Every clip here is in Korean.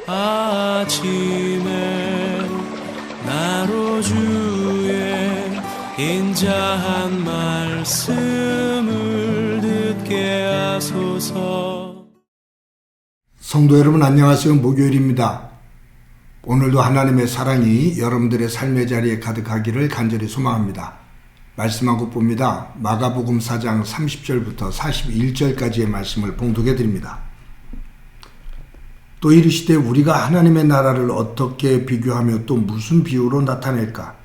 아침에 나로 주의 인자한 말씀을 듣게 하소서. 성도 여러분 안녕하세요. 목요일입니다. 오늘도 하나님의 사랑이 여러분들의 삶의 자리에 가득하기를 간절히 소망합니다. 말씀한 것 봅니다. 마가복음 4장 30절부터 41절까지의 말씀을 봉독해 드립니다. 또 이르시되 우리가 하나님의 나라를 어떻게 비교하며 또 무슨 비유로 나타낼까?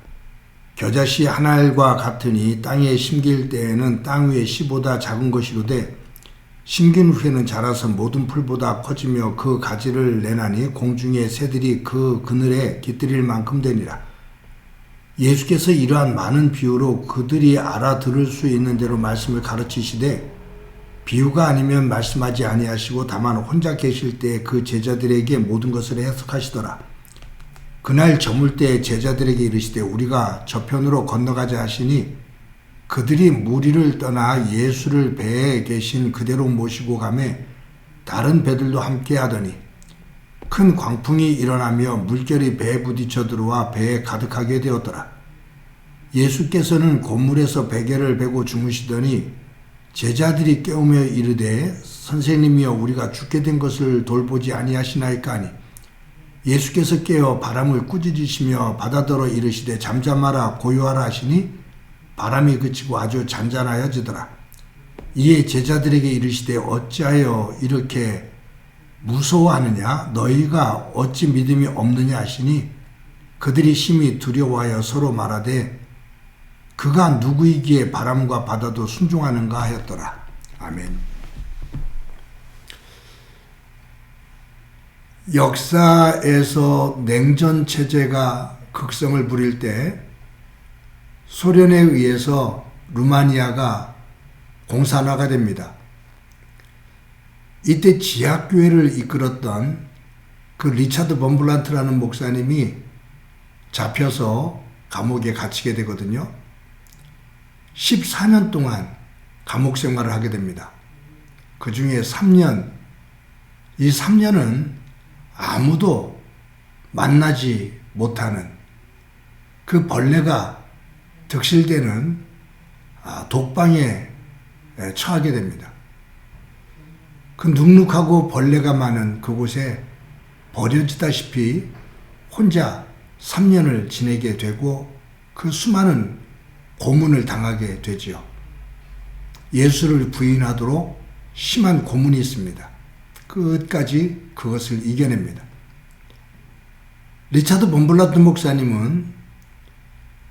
겨자씨 한 알과 같으니 땅에 심길 때에는 땅 위에 씨보다 작은 것이로되 심긴 후에는 자라서 모든 풀보다 커지며 그 가지를 내나니 공중의 새들이 그 그늘에 깃들일 만큼 되니라. 예수께서 이러한 많은 비유로 그들이 알아들을 수 있는 대로 말씀을 가르치시되 비유가 아니면 말씀하지 아니하시고 다만 혼자 계실 때 그 제자들에게 모든 것을 해석하시더라. 그날 저물 때 제자들에게 이르시되 우리가 저편으로 건너가자 하시니 그들이 무리를 떠나 예수를 배에 계신 그대로 모시고 가매 다른 배들도 함께 하더니 큰 광풍이 일어나며 물결이 배에 부딪혀 들어와 배에 가득하게 되었더라. 예수께서는 고물에서 베개를 베고 주무시더니 제자들이 깨우며 이르되 선생님이여 우리가 죽게 된 것을 돌보지 아니하시나이까 하니 예수께서 깨어 바람을 꾸짖으시며 바다더러 이르시되 잠잠하라 고요하라 하시니 바람이 그치고 아주 잔잔하여지더라. 이에 제자들에게 이르시되 어찌하여 이렇게 무서워하느냐 너희가 어찌 믿음이 없느냐 하시니 그들이 심히 두려워하여 서로 말하되 그가 누구이기에 바람과 바다도 순종하는가 하였더라. 아멘. 역사에서 냉전 체제가 극성을 부릴 때 소련에 의해서 루마니아가 공산화가 됩니다. 이때 지하교회를 이끌었던 그 리차드 범블란트라는 목사님이 잡혀서 감옥에 갇히게 되거든요. 14년 동안 감옥 생활을 하게 됩니다. 그 중에 3년, 이 3년은 아무도 만나지 못하는 그 벌레가 득실되는 독방에 처하게 됩니다. 그 눅눅하고 벌레가 많은 그곳에 버려지다시피 혼자 3년을 지내게 되고 그 수많은 고문을 당하게 되지요. 예수를 부인하도록 심한 고문이 있습니다. 끝까지 그것을 이겨냅니다. 리차드 범블란트 목사님은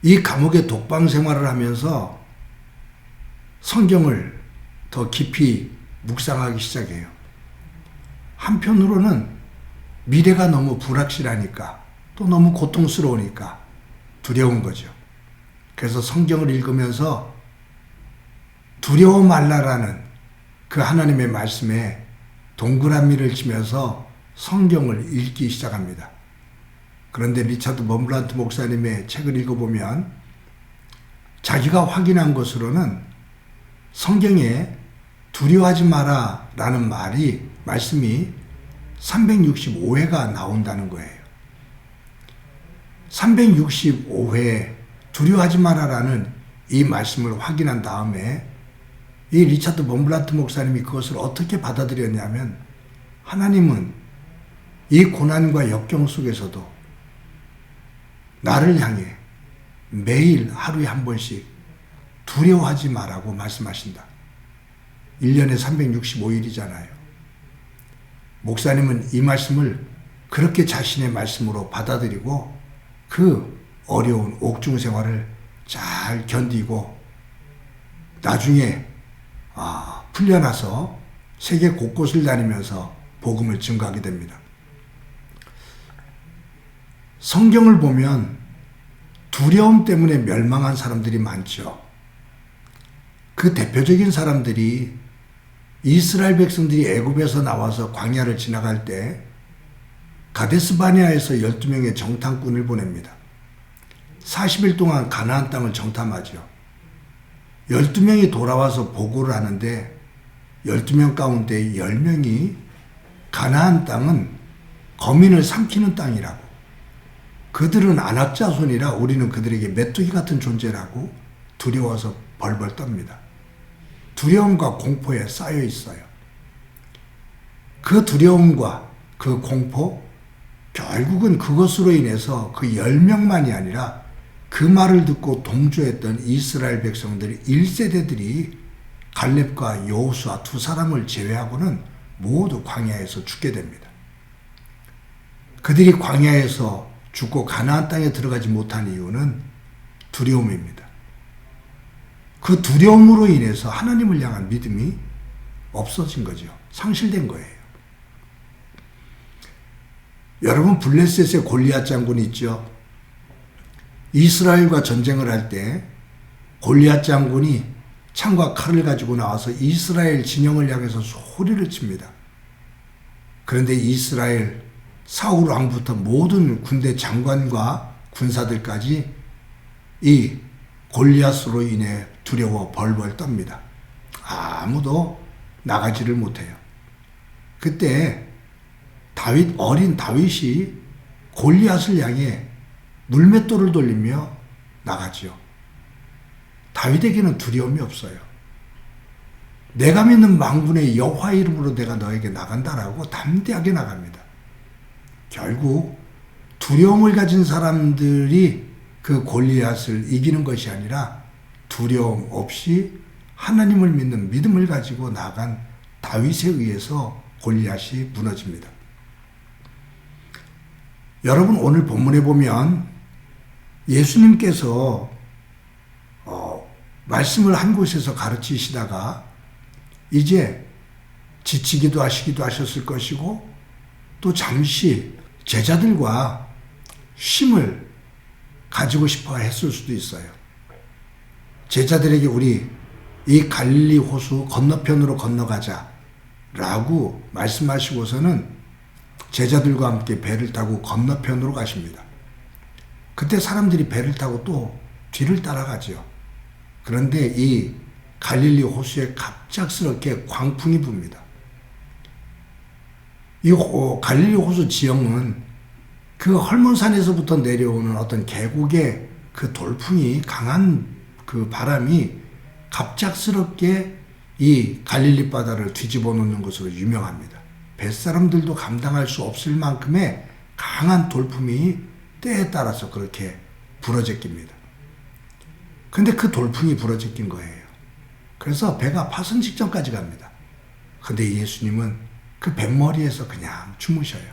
이 감옥의 독방 생활을 하면서 성경을 더 깊이 묵상하기 시작해요. 한편으로는 미래가 너무 불확실하니까 또 너무 고통스러우니까 두려운 거죠. 그래서 성경을 읽으면서 두려워 말라라는 그 하나님의 말씀에 동그라미를 치면서 성경을 읽기 시작합니다. 그런데 리차드 범블란트 목사님의 책을 읽어보면 자기가 확인한 것으로는 성경에 두려워하지 마라 라는 말씀이 365회가 나온다는 거예요. 365회 두려워하지 마라라는 이 말씀을 확인한 다음에 이 리차드 범블란트 목사님이 그것을 어떻게 받아들였냐면 하나님은 이 고난과 역경 속에서도 나를 향해 매일 하루에 한 번씩 두려워하지 마라고 말씀하신다. 1년에 365일이잖아요. 목사님은 이 말씀을 그렇게 자신의 말씀으로 받아들이고 그 어려운 옥중 생활을 잘 견디고 나중에 풀려나서 세계 곳곳을 다니면서 복음을 증거하게 됩니다. 성경을 보면 두려움 때문에 멸망한 사람들이 많죠. 그 대표적인 사람들이 이스라엘 백성들이 애굽에서 나와서 광야를 지나갈 때 가데스바네아에서 12명의 정탐꾼을 보냅니다. 40일 동안 가나안 땅을 정탐하죠. 12명이 돌아와서 보고를 하는데 12명 가운데 10명이 가나안 땅은 거민을 삼키는 땅이라고. 그들은 안악자손이라 우리는 그들에게 메뚜기 같은 존재라고 두려워서 벌벌 떱니다. 두려움과 공포에 쌓여 있어요. 그 두려움과 그 공포, 결국은 그것으로 인해서 그 10명만이 아니라 그 말을 듣고 동조했던 이스라엘 백성들의 1세대들이 갈렙과 여호수아 두 사람을 제외하고는 모두 광야에서 죽게 됩니다. 그들이 광야에서 죽고 가나안 땅에 들어가지 못한 이유는 두려움입니다. 그 두려움으로 인해서 하나님을 향한 믿음이 없어진 거죠. 상실된 거예요. 여러분, 블레셋의 골리앗 장군이 있죠. 이스라엘과 전쟁을 할 때 골리앗 장군이 창과 칼을 가지고 나와서 이스라엘 진영을 향해서 소리를 칩니다. 그런데 이스라엘 사울 왕부터 모든 군대 장관과 군사들까지 이 골리앗으로 인해 두려워 벌벌 떱니다. 아무도 나가지를 못해요. 그때 어린 다윗이 골리앗을 향해 물맷돌을 돌리며 나가죠. 다윗에게는 두려움이 없어요. 내가 믿는 망군의 여호와 이름으로 내가 너에게 나간다라고 담대하게 나갑니다. 결국 두려움을 가진 사람들이 그 골리앗을 이기는 것이 아니라 두려움 없이 하나님을 믿는 믿음을 가지고 나간 다윗에 의해서 골리앗이 무너집니다. 여러분, 오늘 본문에 보면 예수님께서 말씀을 한 곳에서 가르치시다가 이제 지치기도 하셨을 것이고 또 잠시 제자들과 쉼을 가지고 싶어 했을 수도 있어요. 제자들에게 우리 이 갈릴리 호수 건너편으로 건너가자 라고 말씀하시고서는 제자들과 함께 배를 타고 건너편으로 가십니다. 그때 사람들이 배를 타고 또 뒤를 따라가죠. 그런데 이 갈릴리 호수에 갑작스럽게 광풍이 붑니다. 이 갈릴리 호수 지형은 그 헐몬산에서부터 내려오는 어떤 계곡의 그 돌풍이 강한 그 바람이 갑작스럽게 이 갈릴리 바다를 뒤집어 놓는 것으로 유명합니다. 뱃사람들도 감당할 수 없을 만큼의 강한 돌풍이 때에 따라서 그렇게 불어제낍니다. 근데 그 돌풍이 불어제낀 거예요. 그래서 배가 파선 직전까지 갑니다. 근데 예수님은 그 뱃머리에서 그냥 주무셔요.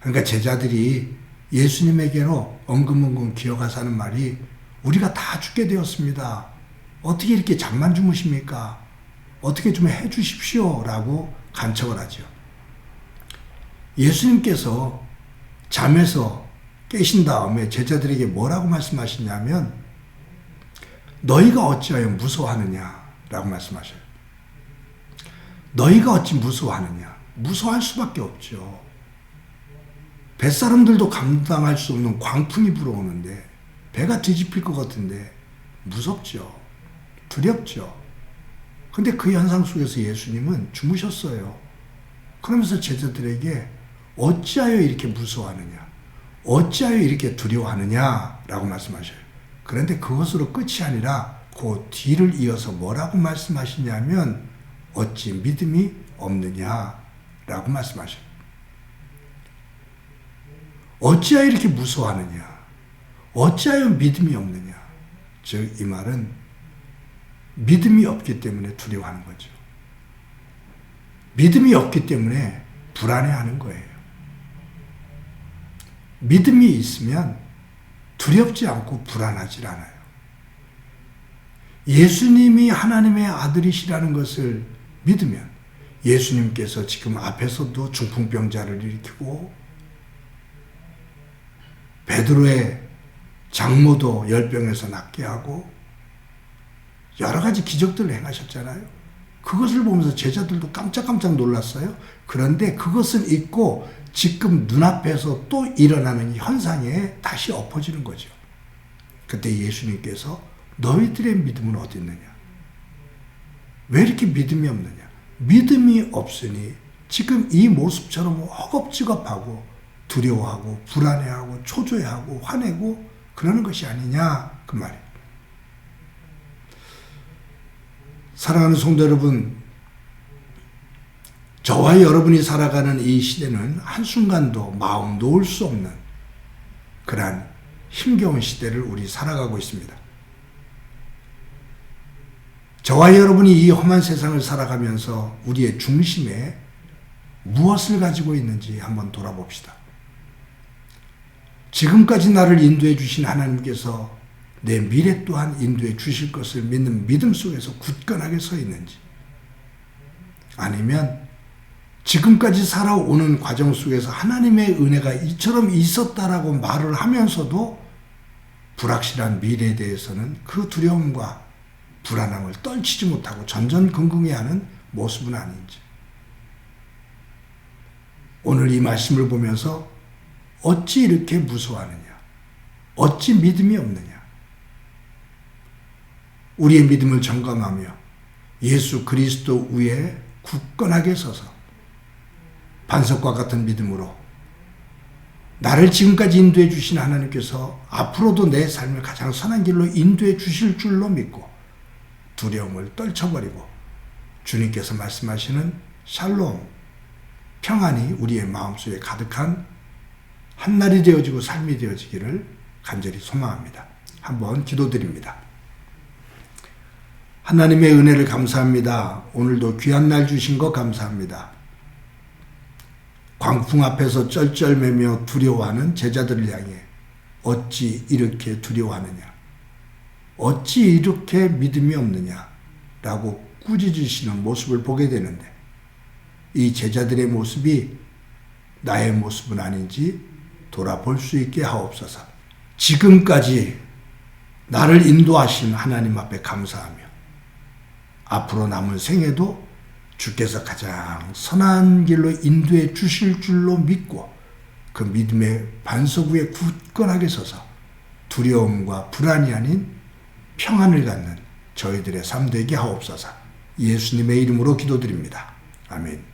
그러니까 제자들이 예수님에게로 엉금엉금 기어가서 하는 말이 우리가 다 죽게 되었습니다. 어떻게 이렇게 잠만 주무십니까? 어떻게 좀 해 주십시오 라고 간청을 하죠. 예수님께서 잠에서 깨신 다음에 제자들에게 뭐라고 말씀하시냐면 너희가 어찌하여 무서워하느냐 라고 말씀하셔요. 너희가 어찌 무서워하느냐. 무서워할 수밖에 없죠. 뱃사람들도 감당할 수 없는 광풍이 불어오는데 배가 뒤집힐 것 같은데 무섭죠. 두렵죠. 근데 그 현상 속에서 예수님은 주무셨어요. 그러면서 제자들에게 어찌하여 이렇게 무서워하느냐, 어찌하여 이렇게 두려워하느냐 라고 말씀하셔요. 그런데 그것으로 끝이 아니라 그 뒤를 이어서 뭐라고 말씀하시냐면 어찌 믿음이 없느냐 라고 말씀하셔요. 어찌하여 이렇게 무서워하느냐, 어찌하여 믿음이 없느냐. 즉 이 말은 믿음이 없기 때문에 두려워하는 거죠. 믿음이 없기 때문에 불안해하는 거예요. 믿음이 있으면 두렵지 않고 불안하지 않아요. 예수님이 하나님의 아들이시라는 것을 믿으면 예수님께서 지금 앞에서도 중풍병자를 일으키고 베드로의 장모도 열병에서 낫게 하고 여러 가지 기적들을 행하셨잖아요. 그것을 보면서 제자들도 깜짝깜짝 놀랐어요. 그런데 그것을 잊고 지금 눈앞에서 또 일어나는 현상에 다시 엎어지는 거죠. 그때 예수님께서 너희들의 믿음은 어디 있느냐? 왜 이렇게 믿음이 없느냐? 믿음이 없으니 지금 이 모습처럼 허겁지겁하고 두려워하고 불안해하고 초조해하고 화내고 그러는 것이 아니냐 그 말이에요. 사랑하는 성도 여러분, 저와 여러분이 살아가는 이 시대는 한순간도 마음 놓을 수 없는 그러한 힘겨운 시대를 우리 살아가고 있습니다. 저와 여러분이 이 험한 세상을 살아가면서 우리의 중심에 무엇을 가지고 있는지 한번 돌아봅시다. 지금까지 나를 인도해 주신 하나님께서 내 미래 또한 인도해 주실 것을 믿는 믿음 속에서 굳건하게 서 있는지, 아니면 지금까지 살아오는 과정 속에서 하나님의 은혜가 이처럼 있었다라고 말을 하면서도 불확실한 미래에 대해서는 그 두려움과 불안함을 떨치지 못하고 전전긍긍해하는 모습은 아닌지, 오늘 이 말씀을 보면서 어찌 이렇게 무서워하느냐, 어찌 믿음이 없느냐, 우리의 믿음을 점검하며 예수 그리스도 위에 굳건하게 서서 반석과 같은 믿음으로 나를 지금까지 인도해 주신 하나님께서 앞으로도 내 삶을 가장 선한 길로 인도해 주실 줄로 믿고 두려움을 떨쳐버리고 주님께서 말씀하시는 샬롬, 평안이 우리의 마음속에 가득한 한날이 되어지고 삶이 되어지기를 간절히 소망합니다. 한번 기도드립니다. 하나님의 은혜를 감사합니다. 오늘도 귀한 날 주신 것 감사합니다. 광풍 앞에서 쩔쩔매며 두려워하는 제자들을 향해 어찌 이렇게 두려워하느냐, 어찌 이렇게 믿음이 없느냐 라고 꾸짖으시는 모습을 보게 되는데, 이 제자들의 모습이 나의 모습은 아닌지 돌아볼 수 있게 하옵소서. 지금까지 나를 인도하신 하나님 앞에 감사하며 앞으로 남은 생에도 주께서 가장 선한 길로 인도해 주실 줄로 믿고 그 믿음의 반석 위에 굳건하게 서서 두려움과 불안이 아닌 평안을 갖는 저희들의 삶 되게 하옵소서. 예수님의 이름으로 기도드립니다. 아멘.